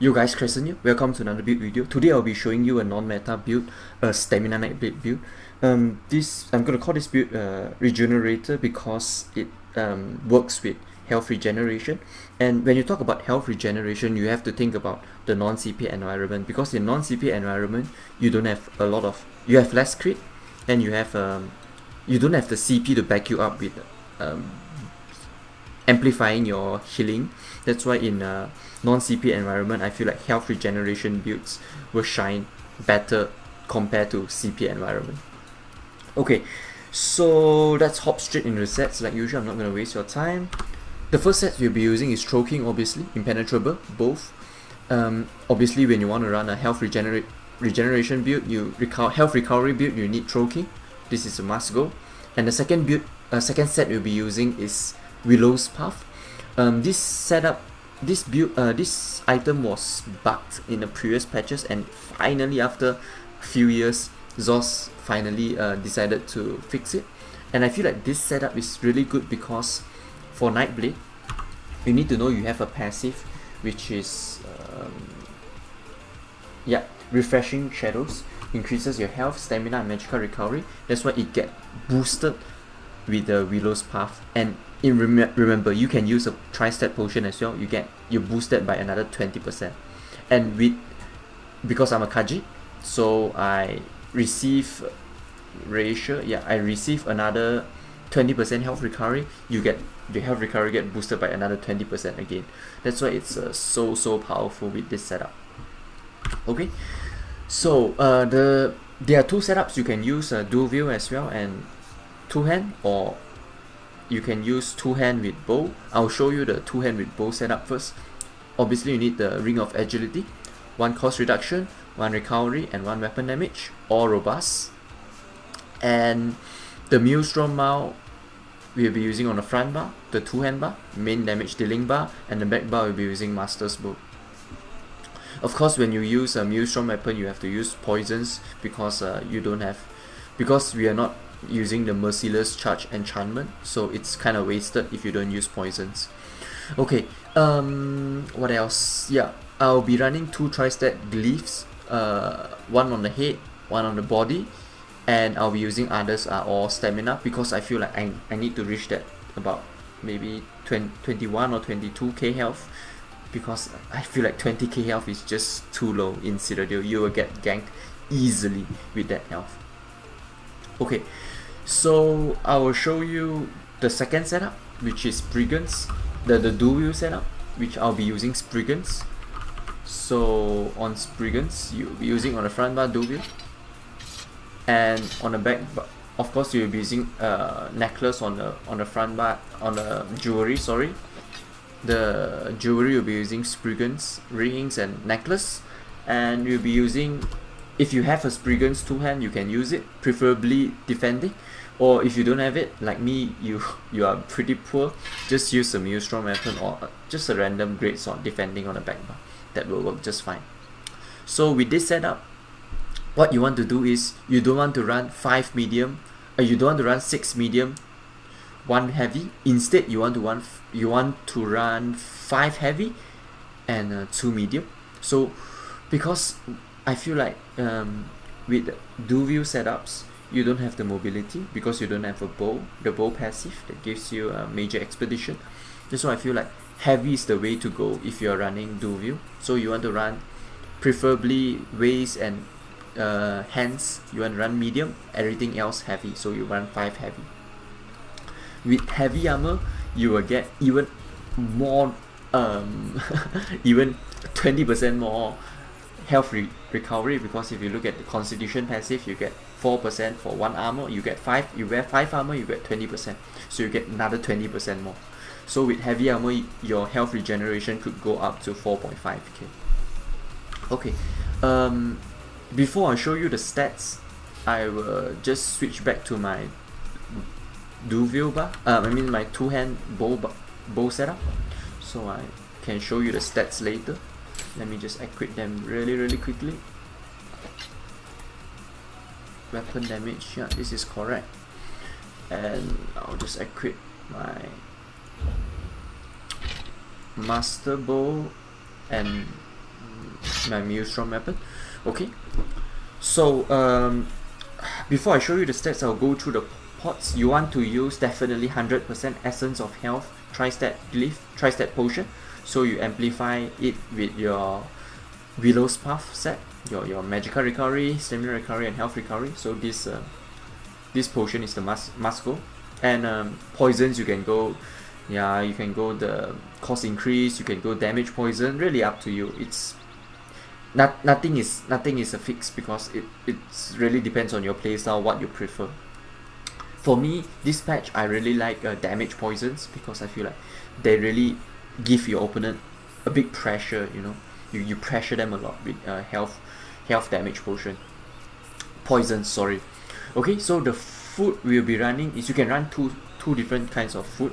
Yo guys, Crescent here. Welcome to another build video. Today I'll be showing you a non-meta build, a Stamina Nightblade build. I'm gonna call this build Rejuvenator because it works with health regeneration. And when you talk about health regeneration, you have to think about the non-CP environment, because in non-CP environment you don't have you have less crit, and you don't have the CP to back you up with amplifying your healing. That's why in non-CP environment I feel like health regeneration builds will shine better compared to CP environment. Okay, so let's hop straight into the sets. Like usual, I'm not going to waste your time. The first set we'll be using is Troking, obviously, Impenetrable, both. Obviously when you want to run a health regeneration build, health recovery build, you need Troking. This is a must go. And the second set we'll be using is Willow's Path. This item was bugged in the previous patches, and finally after a few years Zos finally decided to fix it. And I feel like this setup is really good because for Nightblade you need to know you have a passive which is Refreshing Shadows, increases your health, stamina and magical recovery. That's why it get boosted with the Willow's Path. And remember, you can use a tri-step potion as well. You boost that by another 20%. And because I'm a Kaji, so I receive another 20% health recovery. The health recovery get boosted by another 20% again. That's why it's so powerful with this setup. Okay, so there are two setups. You can use dual wield as well and two hand, or you can use two hand with bow. I'll show you the two hand with bow setup first. Obviously you need the Ring of Agility, one cost reduction, one recovery and one weapon damage, all robust. And the Maelstrom Maul we'll be using on the front bar, the two hand bar, main damage dealing bar, and the back bar we'll be using Master's Bow. Of course, when you use a Maelstrom weapon you have to use poisons because we are not using the Merciless Charge enchantment, so it's kind of wasted if you don't use poisons. Okay, what else? Yeah, I'll be running two tri-step glyphs, one on the head, one on the body, and I'll be using others are all stamina because I feel like I need to reach that about maybe 21 or 22k health, because I feel like 20k health is just too low in Citadel. You will get ganked easily with that health. Okay, so I will show you the second setup, which is Brigands, the dual wield setup, which I'll be using Brigands. So on Brigands you'll be using on the front bar dual wield, and on the back bar, of course you'll be using necklace on the front bar, on the jewelry, sorry. The jewelry will be using Spriggan's rings and necklace, and you'll be using, if you have a Spriggan's two hand you can use it, preferably defending, or if you don't have it like me, you are pretty poor, just use a Maelstrom weapon or just a random greatsword defending on the back bar. That will work just fine. So with this setup, what you want to do is you don't want to run 5 medium, you don't want to run 6 medium, 1 heavy. Instead you want to run 5 heavy and 2 medium. So because I feel like with dual wield setups you don't have the mobility because you don't have a bow, the bow passive that gives you a major expedition. That's why I feel like heavy is the way to go if you're running dual wield. So you want to run preferably waist and hands, you want to run medium, everything else heavy, so you run 5 heavy. With heavy armor you will get even more even 20% more health recovery, because if you look at the Constitution passive, you get 4% for 1 armor, you wear 5 armor, you get 20%, so you get another 20% more. So with heavy armor your health regeneration could go up to 4.5k. Okay, before I show you the stats, I will just switch back to my dual wield bar, my two hand bow setup, so I can show you the stats later. Let me just equip them really quickly. Weapon damage, yeah, this is correct. And I'll just equip my Master Bow and my Maelstrom weapon. Okay, so before I show you the stats, I'll go through the pots. You want to use definitely 100% Essence of Health Tri-Stat Glyph, Tri-Stat Potion. So you amplify it with your Willow's Path set, your Magical Recovery, Stamina Recovery, and Health Recovery. So this potion is the must go. And poisons, you can go, yeah, you can go the cost increase, you can go damage poison, really up to you. It's nothing is a fix, because it's really depends on your playstyle, what you prefer. For me, this patch I really like damage poisons, because I feel like they really give your opponent a big pressure. You know, you pressure them a lot with health damage poison, sorry. Okay, so the food we'll be running is, you can run two different kinds of food.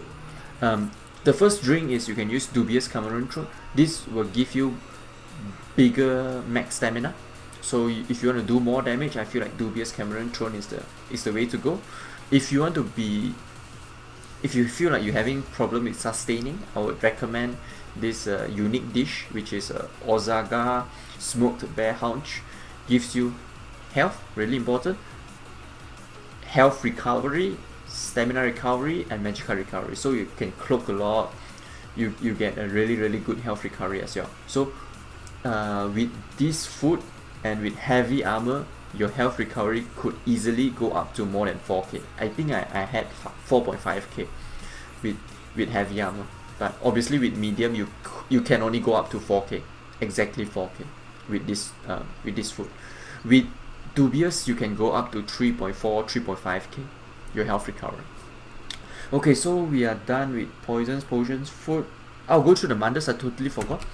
The first drink is, you can use Dubious Cameron Throne. This will give you bigger max stamina. So if you want to do more damage, I feel like Dubious Cameron Throne is the way to go. If you feel like you're having problem with sustaining, I would recommend this unique dish, which is Ozaga Smoked Bear Haunch. Gives you health, really important, health recovery, stamina recovery, and magical recovery. So you can cloak a lot. You get a really good health recovery as well. So with this food and with heavy armor, your health recovery could easily go up to more than 4k. I think I had 4.5k with heavy armor, but obviously with medium you can only go up to 4k, exactly 4k with this food. With Dubious, you can go up to 3.4, 3.5k your health recovery. Okay, so we are done with poisons, potions, food. I'll go through the Mundus. I totally forgot.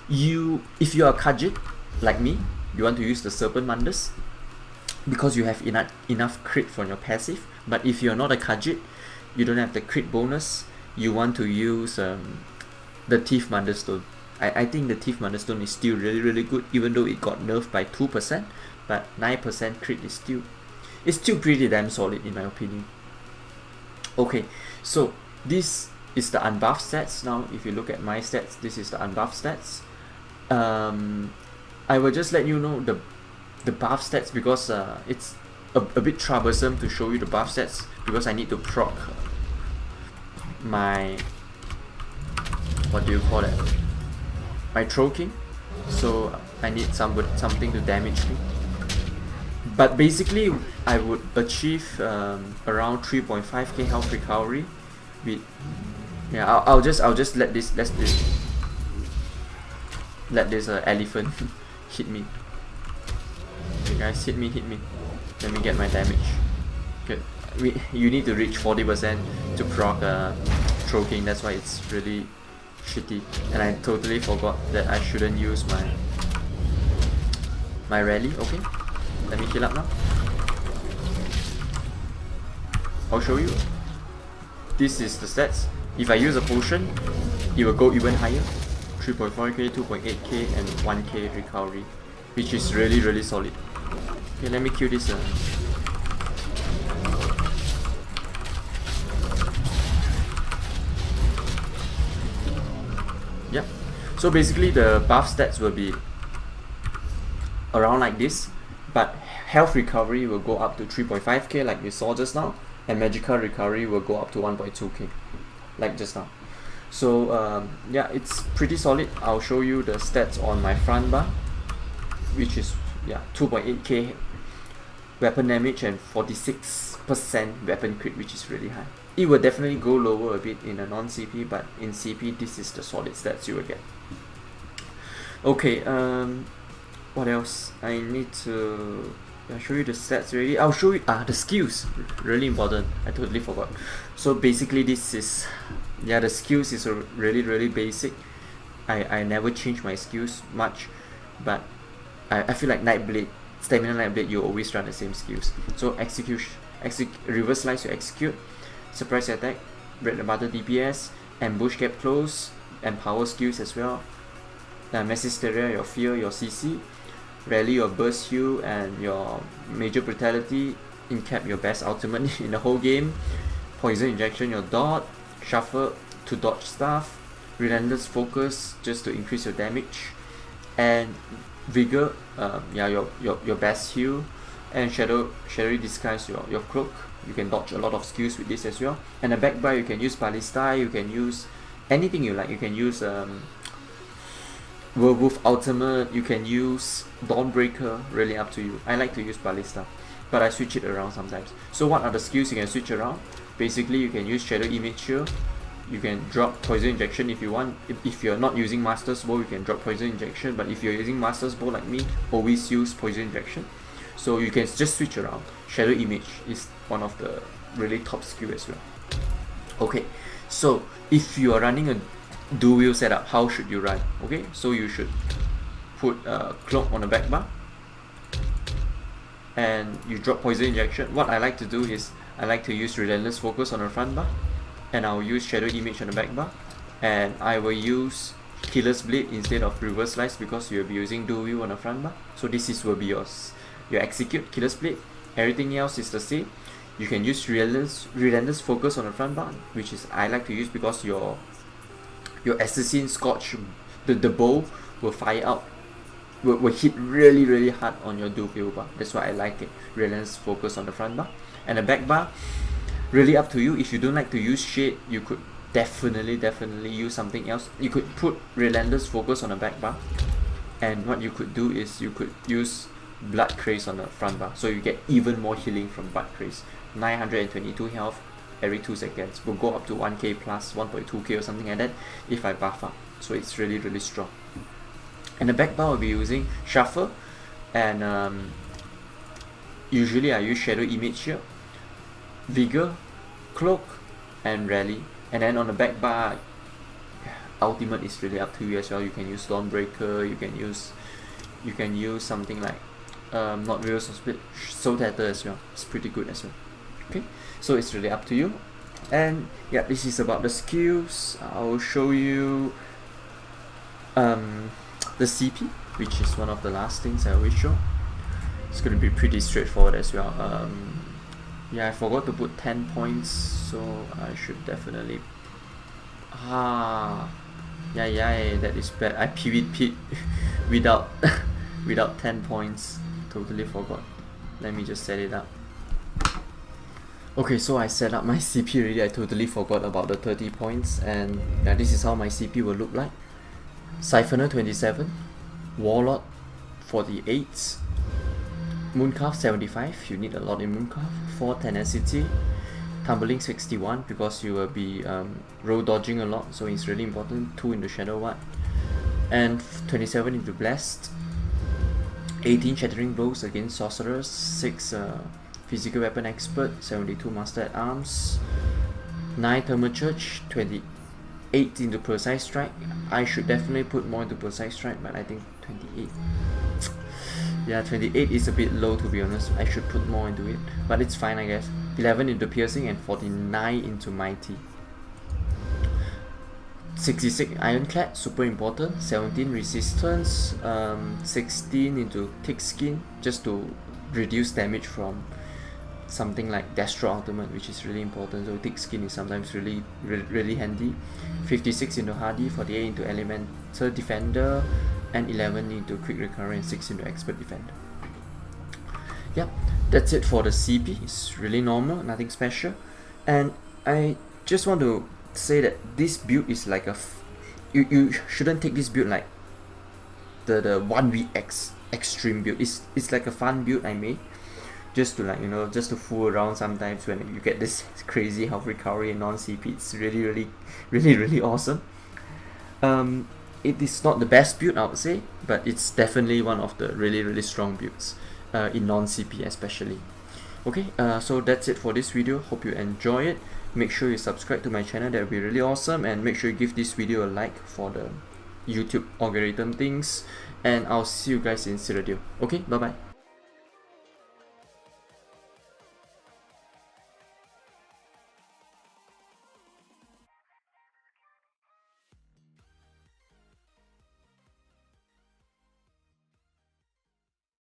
If you are Khajiit like me, you want to use the Serpent Mundus because you have enough crit for your passive. But if you're not a Khajiit, you don't have the crit bonus, you want to use the Thief Mundus Stone. I think the Thief Mundus Stone is still really good, even though it got nerfed by 2%, but 9% crit is still pretty damn solid in my opinion. Okay, so this is the unbuffed stats. Now if you look at my stats, this is the unbuffed stats. I will just let you know the buff stats, because it's a bit troublesome to show you the buff stats, because I need to proc my, what do you call that, my Troll King. So I need something to damage me. But basically I would achieve around 3.5k health recovery with, yeah, I'll just let this elephant hit me. Okay guys, hit me. Let me get my damage. Good. You need to reach 40% to proc Troll King. That's why it's really shitty. And I totally forgot that I shouldn't use my rally. Okay, let me heal up now. I'll show you. This is the stats. If I use a potion, it will go even higher. 3.4k, 2.8k, and 1k recovery, which is really solid. Okay, let me kill this. Yeah. So basically the buff stats will be around like this, but health recovery will go up to 3.5k like we saw just now, and magical recovery will go up to 1.2k like just now. So yeah, it's pretty solid. I'll show you the stats on my front bar, which is, yeah, 2.8k weapon damage and 46% weapon crit, which is really high. It will definitely go lower a bit in a non-CP, but in CP this is the solid stats you will get. Okay, what else? I need to show you the stats already. I'll show you the skills, really important. I totally forgot. So basically this is, yeah, the skills is really basic. I never change my skills much, but I feel like Nightblade, Stamina Nightblade, you always run the same skills. So reverse slice, you execute, surprise attack, bread and butter DPS, ambush, get close, and power skills as well. Massisteria, your fear, your CC, rally, your burst heal, and your major brutality, incap, your best ultimate in the whole game, poison injection, your dot, shuffle to dodge stuff, relentless focus just to increase your damage, and vigor, yeah, your best heal, and shadowy disguise, your cloak. You can dodge a lot of skills with this as well. And a back bar, you can use ballista, you can use anything you like. You can use werewolf ultimate, you can use dawnbreaker, really up to you. I like to use ballista, but I switch it around sometimes. So what are the skills you can switch around? Basically, you can use shadow image here. You can drop poison injection if you want. If you're not using master's bow, you can drop poison injection, but if you're using master's bow like me, always use poison injection. So you can just switch around. Shadow image is one of the really top skill as well. Okay, so if you are running a dual wield setup, how should you run? Okay, so you should put a cloak on the back bar and you drop poison injection. What I like to do is I like to use relentless focus on the front bar, and I'll use shadow image on the back bar, and I will use killer's blade instead of reverse slice because you'll be using dual wield on the front bar. So this will be your execute killer's blade. Everything else is the same. You can use relentless focus on the front bar, which is I like to use because your assassin scorch, the bow will fire out, will hit really hard on your dual wield bar. That's why I like it. Relentless focus on the front bar. And the back bar, really up to you. If you don't like to use shade, you could definitely use something else. You could put relentless focus on the back bar, and what you could do is you could use blood craze on the front bar, so you get even more healing from blood craze. 922 health every 2 seconds will go up to 1k plus 1.2k or something like that if I buff up. So it's really strong. And the back bar will be using shuffle, and usually I use shadow image here, vigor, cloak, and rally. And then on the back bar, ultimate is really up to you as well. You can use dawnbreaker, you can use something like not real split soul tether as well. It's pretty good as well. Okay, so it's really up to you. And yeah, this is about the skills. I'll show you the CP, which is one of the last things I always show. It's going to be pretty straightforward as well. Yeah, I forgot to put 10 points, so I should definitely yeah, that is bad. I PvP'd without without 10 points. Totally forgot. Let me just set it up. Okay, so I set up my CP already. I totally forgot about the 30 points, and yeah, this is how my CP will look like. Siphoner 27, Warlord 48, Mooncalf 75, you need a lot in Mooncalf, 4 Tenacity, Tumbling 61 because you will be roll dodging a lot, so it's really important, 2 in the Shadow Ward, and 27 into Blessed, 18 Shattering Blows against Sorcerers, 6 Physical Weapon Expert, 72 Master at Arms, 9 Thermal Church, 28 into Precise Strike. I should definitely put more into Precise Strike, but I think 28. Yeah, 28 is a bit low to be honest. I should put more into it, but it's fine I guess. 11 into Piercing and 49 into Mighty. 66 Ironclad, super important. 17 Resistance, 16 into Thick Skin, just to reduce damage from something like Destro Ultimate, which is really important. So Thick Skin is sometimes really handy. 56 into Hardy, 48 into Elemental Defender, and 11 into Quick Recovery, and 6 into Expert Defender. Yep, that's it for the CP. It's really normal, nothing special. And I just want to say that this build is like you shouldn't take this build like the 1vx extreme build. It's like a fun build I made just to, like, you know, just to fool around sometimes when you get this crazy health recovery and non-CP. It's really awesome. It is not the best build I would say, but it's definitely one of the really strong builds in non-CP especially. Okay, so that's it for this video. Hope you enjoy it. Make sure you subscribe to my channel, that would be really awesome, and make sure you give this video a like for the YouTube algorithm things, and I'll see you guys in the video. Okay, bye bye.